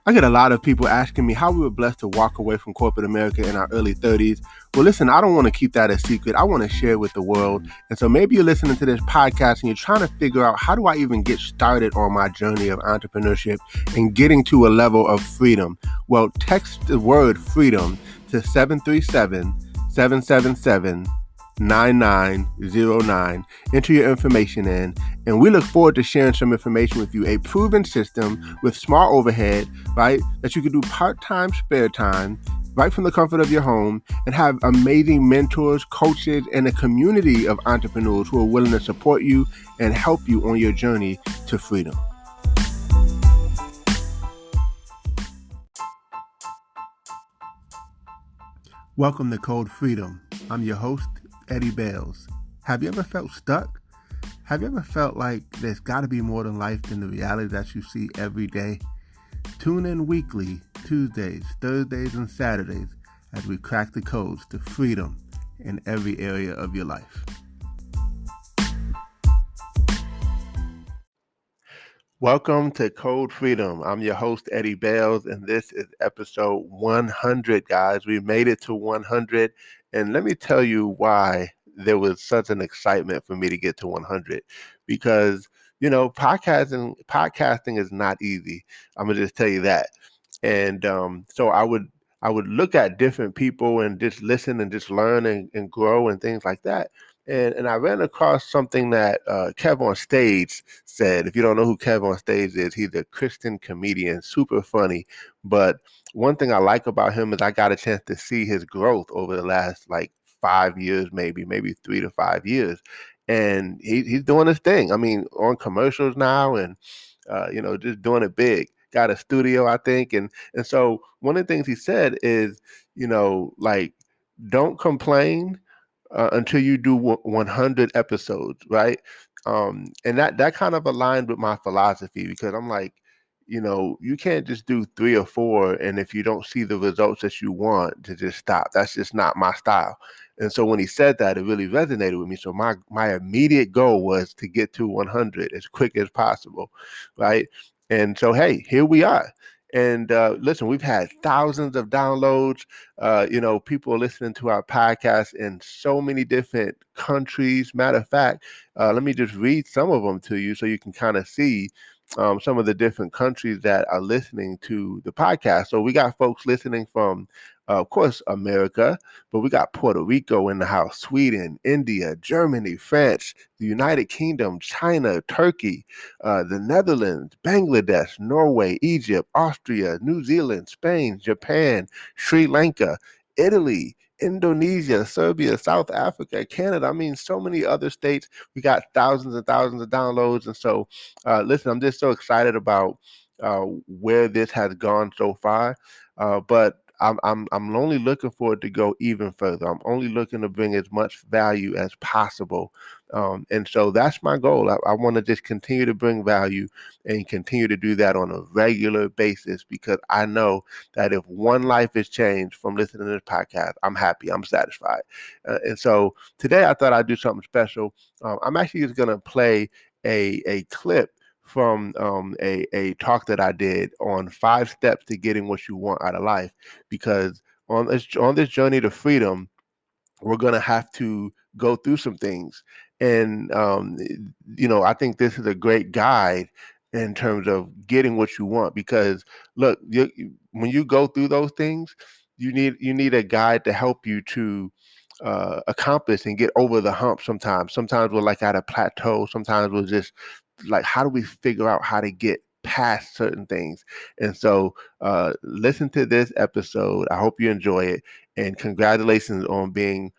I get a lot of people asking me how we were blessed to walk away from corporate America in our early 30s. Well, listen, I don't want to keep that a secret. I want to share it with the world. And so maybe you're listening to this podcast and you're trying to figure out, how do I even get started on my journey of entrepreneurship and getting to a level of freedom? Well, text the word freedom to 737 777 9909. Enter your information in, and we look forward to sharing some information with you. A proven system with small overhead, right? That you can do part-time, spare time, right from the comfort of your home, and have amazing mentors, coaches, and a community of entrepreneurs who are willing to support you and help you on your journey to freedom. Welcome to Code Freedom. I'm your host, Eddie Bales. Have you ever felt stuck? Have you ever felt like there's got to be more than life than the reality that you see every day? Tune in weekly, Tuesdays, Thursdays, and Saturdays as we crack the codes to freedom in every area of your life. Welcome to Code Freedom. I'm your host, Eddie Bales, and this is episode 100, guys. We made it to 100, and let me tell you why there was such an excitement for me to get to 100, because, podcasting is not easy. I'm going to just tell you that. And so I would look at different people and just listen and just learn and grow and things like that. And I ran across something that Kev on Stage said. If you don't know who Kev on Stage is, he's a Christian comedian, super funny. But one thing I like about him is I got a chance to see his growth over the last like 5 years, maybe 3 to 5 years. And he's doing his thing. I mean, on commercials now, and just doing it big. Got a studio, I think, and so one of the things he said is, like, don't complain until you do 100 episodes, right? And that kind of aligned with my philosophy, because I'm like, you can't just do three or four, and if you don't see the results that you want, to just stop. That's just not my style. And so when he said that, it really resonated with me. So my immediate goal was to get to 100 as quick as possible, right? And so, hey, here we are. And listen, we've had thousands of downloads. People are listening to our podcast in so many different countries. Matter of fact, let me just read some of them to you so you can kind of see some of the different countries that are listening to the podcast. So we got folks listening from, of course, America, but we got Puerto Rico in the house, Sweden, India, Germany, France, the United Kingdom, China, Turkey, the Netherlands, Bangladesh, Norway, Egypt, Austria, New Zealand, Spain, Japan, Sri Lanka, Italy, Indonesia, Serbia, South Africa, Canada. I mean, so many other states. We got thousands and thousands of downloads. And so, listen, I'm just so excited about where this has gone so far. But I'm only looking for it to go even further. I'm only looking to bring as much value as possible. And so that's my goal. I want to just continue to bring value and continue to do that on a regular basis, because I know that if one life is changed from listening to this podcast, I'm happy, I'm satisfied. And so today I thought I'd do something special. I'm actually just going to play a clip from a talk that I did on 5 steps to getting what you want out of life, because on this journey to freedom, we're going to have to go through some things. And I think this is a great guide in terms of getting what you want, because look, when you go through those things, you need a guide to help you to accomplish and get over the hump. Sometimes we're like at a plateau. Sometimes we're just like, how do we figure out how to get past certain things? And so listen to this episode. I hope you enjoy it, and congratulations on being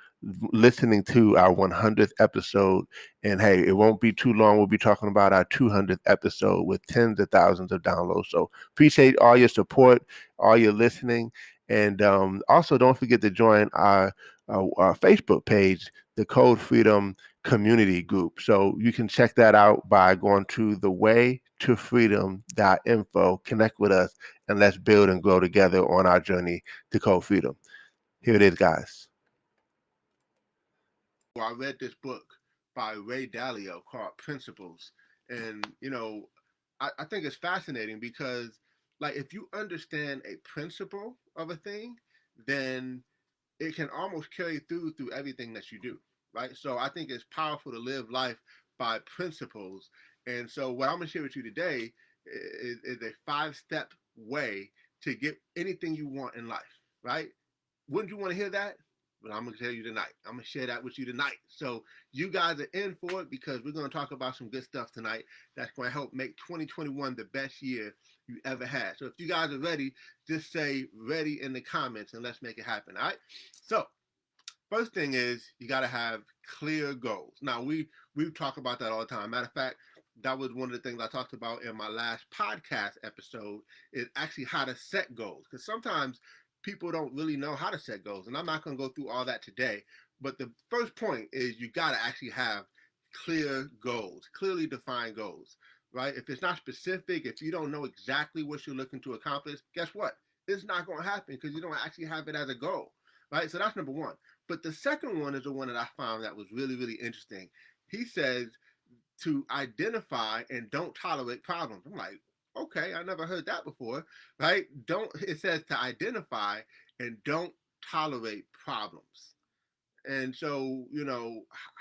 listening to our 100th episode. And hey, it won't be too long. We'll be talking about our 200th episode with tens of thousands of downloads. So appreciate all your support, all your listening. And also, don't forget to join our Facebook page, the Code Freedom Community Group. So you can check that out by going to thewaytofreedom.info. Connect with us, and let's build and grow together on our journey to Code Freedom. Here it is, guys. Well, I read this book by Ray Dalio called Principles. And, I think it's fascinating because, like if you understand a principle of a thing, then it can almost carry through everything that you do, right? So I think it's powerful to live life by principles. And so what I'm gonna share with you today is a 5-step way to get anything you want in life, right? Wouldn't you want to hear that? But I'm gonna tell you tonight. I'm gonna share that with you tonight. So you guys are in for it because we're gonna talk about some good stuff tonight that's gonna help make 2021 the best year you ever had. So if you guys are ready, just say ready in the comments and let's make it happen. All right. So first thing is you gotta have clear goals. Now we talk about that all the time. Matter of fact, that was one of the things I talked about in my last podcast episode, is actually how to set goals. Because sometimes people don't really know how to set goals. And I'm not going to go through all that today. But the first point is you got to actually have clear goals, clearly defined goals, right? If it's not specific, if you don't know exactly what you're looking to accomplish, guess what? It's not going to happen because you don't actually have it as a goal, right? So that's number one. But the second one is the one that I found that was really, really interesting. He says to identify and don't tolerate problems. I'm like, okay, I never heard that before, right? It says to identify and don't tolerate problems. And so,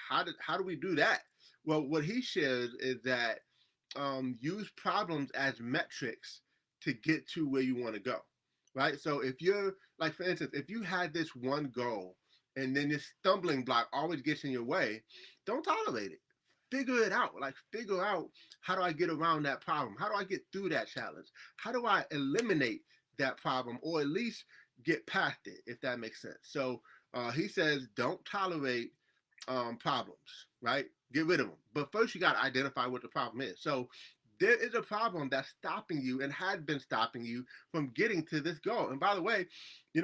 how do we do that? Well, what he shares is that use problems as metrics to get to where you want to go, right? So if you're like, for instance, if you had this one goal and then this stumbling block always gets in your way, don't tolerate it. Figure it out. Like, figure out, how do I get around that problem? How do I get through that challenge? How do I eliminate that problem, or at least get past it, if that makes sense? So he says, don't tolerate problems, right? Get rid of them. But first, you got to identify what the problem is. So there is a problem that's stopping you and had been stopping you from getting to this goal. And by the way,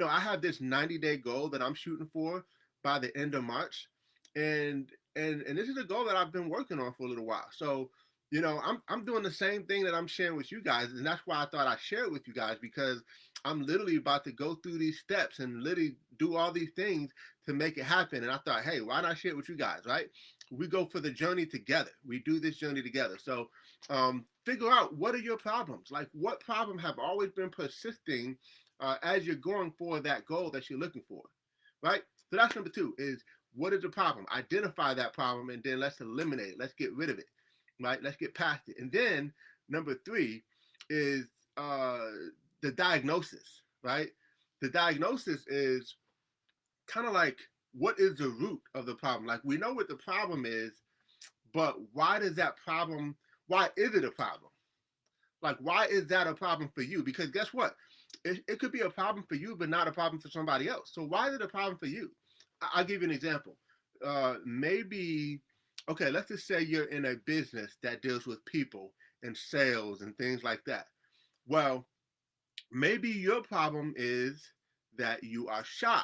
I have this 90-day goal that I'm shooting for by the end of March. And this is a goal that I've been working on for a little while. So, I'm doing the same thing that I'm sharing with you guys. And that's why I thought I'd share it with you guys, because I'm literally about to go through these steps and literally do all these things to make it happen. And I thought, hey, why not share it with you guys, right? We go for the journey together. We do this journey together. So figure out, what are your problems? Like, what problem have always been persisting as you're going for that goal that you're looking for, right? So that's number 2 is, what is the problem? Identify that problem, and then let's eliminate it. Let's get rid of it, right? Let's get past it. And then number 3 is the diagnosis, right? The diagnosis is kind of like, what is the root of the problem? Like, we know what the problem is, but why is it a problem? Like, why is that a problem for you? Because guess what? It could be a problem for you, but not a problem for somebody else. So why is it a problem for you? I'll give you an example. Maybe, okay, let's just say you're in a business that deals with people and sales and things like that. Well, maybe your problem is that you are shy,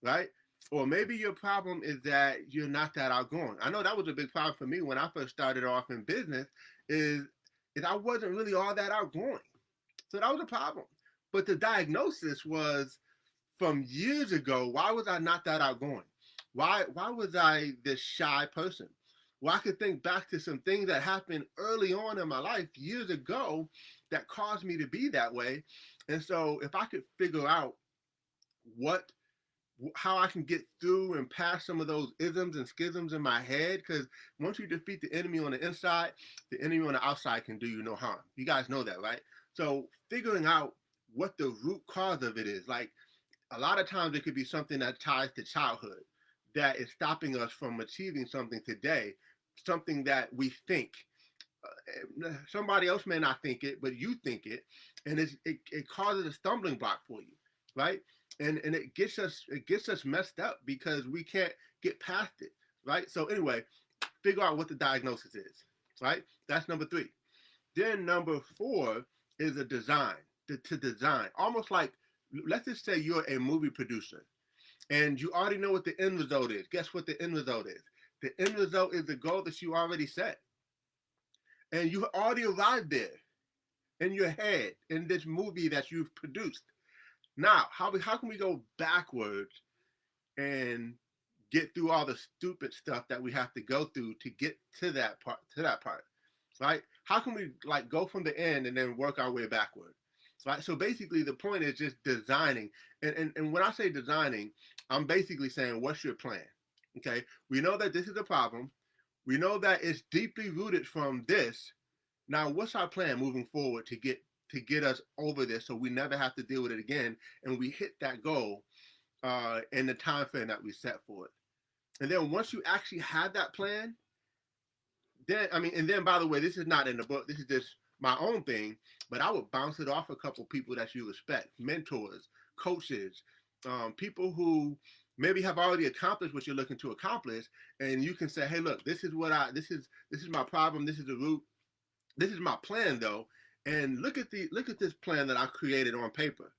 right? Or maybe your problem is that you're not that outgoing. I know that was a big problem for me when I first started off in business, is I wasn't really all that outgoing. So that was a problem. But the diagnosis was, from years ago, why was I not that outgoing? Why was I this shy person? Well, I could think back to some things that happened early on in my life years ago that caused me to be that way. And so if I could figure out how I can get through and past some of those isms and schisms in my head, because once you defeat the enemy on the inside, the enemy on the outside can do you no harm. You guys know that, right? So figuring out what the root cause of it is, like, a lot of times it could be something that ties to childhood that is stopping us from achieving something today, something that we think. Somebody else may not think it, but you think it, and it causes a stumbling block for you, right? And it gets us messed up because we can't get past it, right? So anyway, figure out what the diagnosis is, right? That's number 3. Then number 4 is a design, to design. Almost like, let's just say you're a movie producer and you already know what the end result is. Guess what the end result is? The end result is the goal that you already set. And you already arrived there in your head in this movie that you've produced. Now, how can we go backwards and get through all the stupid stuff that we have to go through to get to that part? right? How can we like go from the end and then work our way backward? Right. So basically the point is just designing. And when I say designing, I'm basically saying, what's your plan? Okay. We know that this is a problem. We know that it's deeply rooted from this. Now, what's our plan moving forward to get us over this so we never have to deal with it again and we hit that goal in the time frame that we set for it. And then once you actually have that plan, then and then by the way, this is not in the book. This is just my own thing. But I would bounce it off a couple people that you respect, mentors, coaches, people who maybe have already accomplished what you're looking to accomplish, and you can say, hey, look, this is my problem. This is the root. This is my plan, though. And look at this plan that I created on paper.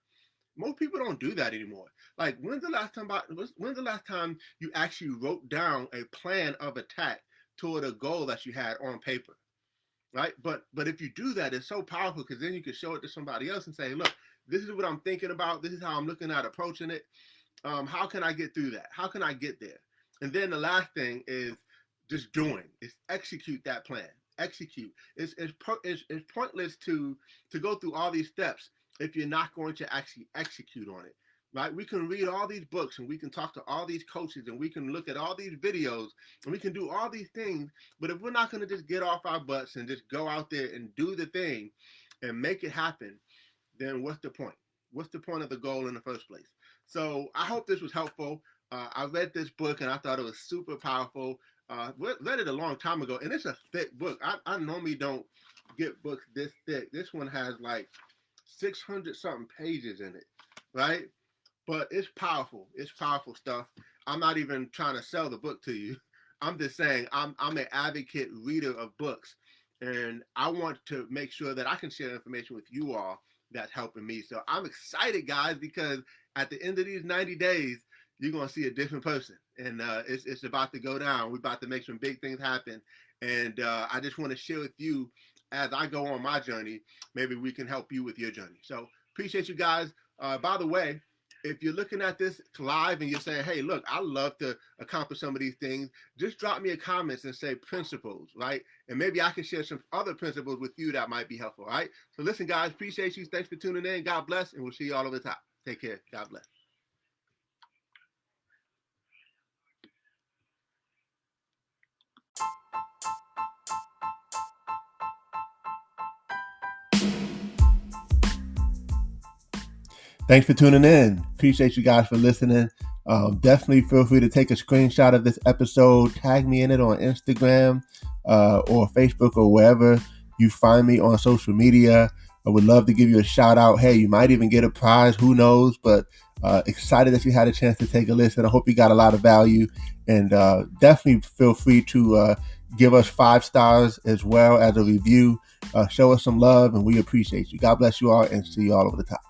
Most people don't do that anymore. Like, when's the last time you actually wrote down a plan of attack toward a goal that you had on paper, right? But if you do that, it's so powerful because then you can show it to somebody else and say, look, this is what I'm thinking about. This is how I'm looking at approaching it. How can I get through that? How can I get there? And then the last thing is just doing. It's execute that plan. Execute. It's pointless to go through all these steps if you're not going to actually execute on it. Right? We can read all these books and we can talk to all these coaches and we can look at all these videos and we can do all these things. But if we're not going to just get off our butts and just go out there and do the thing and make it happen, then what's the point? What's the point of the goal in the first place? So I hope this was helpful. I read this book and I thought it was super powerful. Read it a long time ago, and it's a thick book. I normally don't get books this thick. This one has like 600 something pages in it, right? But it's powerful. It's powerful stuff. I'm not even trying to sell the book to you. I'm just saying I'm an advocate reader of books, and I want to make sure that I can share information with you all that's helping me. So I'm excited, guys, because at the end of these 90 days, you're going to see a different person. And it's about to go down. We're about to make some big things happen. And I just want to share with you as I go on my journey, maybe we can help you with your journey. So appreciate you guys. By the way, if you're looking at this live and you're saying, hey, look, I love to accomplish some of these things, just drop me a comment and say principles, right? And maybe I can share some other principles with you that might be helpful, right? So listen, guys, appreciate you. Thanks for tuning in. God bless, and we'll see you all over the top. Take care. God bless. Thanks for tuning in. Appreciate you guys for listening. Definitely feel free to take a screenshot of this episode, tag me in it on Instagram or Facebook or wherever you find me on social media. I would love to give you a shout out. Hey, you might even get a prize. Who knows? But excited that you had a chance to take a listen. I hope you got a lot of value. And definitely feel free to give us 5 stars as well as a review. Show us some love, and we appreciate you. God bless you all, and see you all over the top.